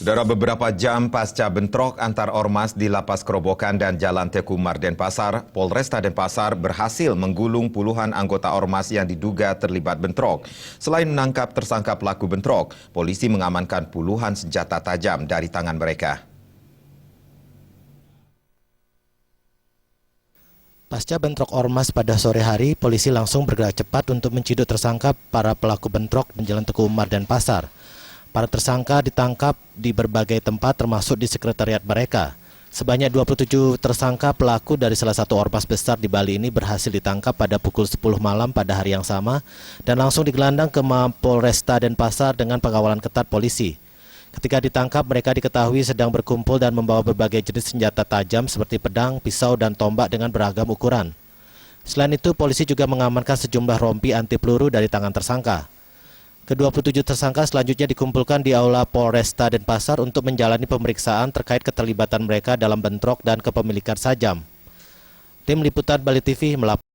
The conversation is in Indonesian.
Saudara, beberapa jam pasca bentrok antar ormas di Lapas Kerobokan dan Jalan Tekumar Denpasar, Polresta Denpasar berhasil menggulung puluhan anggota ormas yang diduga terlibat bentrok. Selain menangkap tersangka pelaku bentrok, polisi mengamankan puluhan senjata tajam dari tangan mereka. Pasca bentrok ormas pada sore hari, polisi langsung bergerak cepat untuk menciduk tersangka para pelaku bentrok di Jalan Tekumar Denpasar. Para tersangka ditangkap di berbagai tempat termasuk di sekretariat mereka. Sebanyak 27 tersangka pelaku dari salah satu ormas besar di Bali ini berhasil ditangkap pada pukul 10 malam pada hari yang sama dan langsung digelandang ke Mapolresta Denpasar dengan pengawalan ketat polisi. Ketika ditangkap, mereka diketahui sedang berkumpul dan membawa berbagai jenis senjata tajam seperti pedang, pisau, dan tombak dengan beragam ukuran. Selain itu, polisi juga mengamankan sejumlah rompi anti peluru dari tangan tersangka. Ke-27 tersangka selanjutnya dikumpulkan di Aula Polresta Denpasar untuk menjalani pemeriksaan terkait keterlibatan mereka dalam bentrok dan kepemilikan sajam. Tim Liputan Bali TV melaporkan.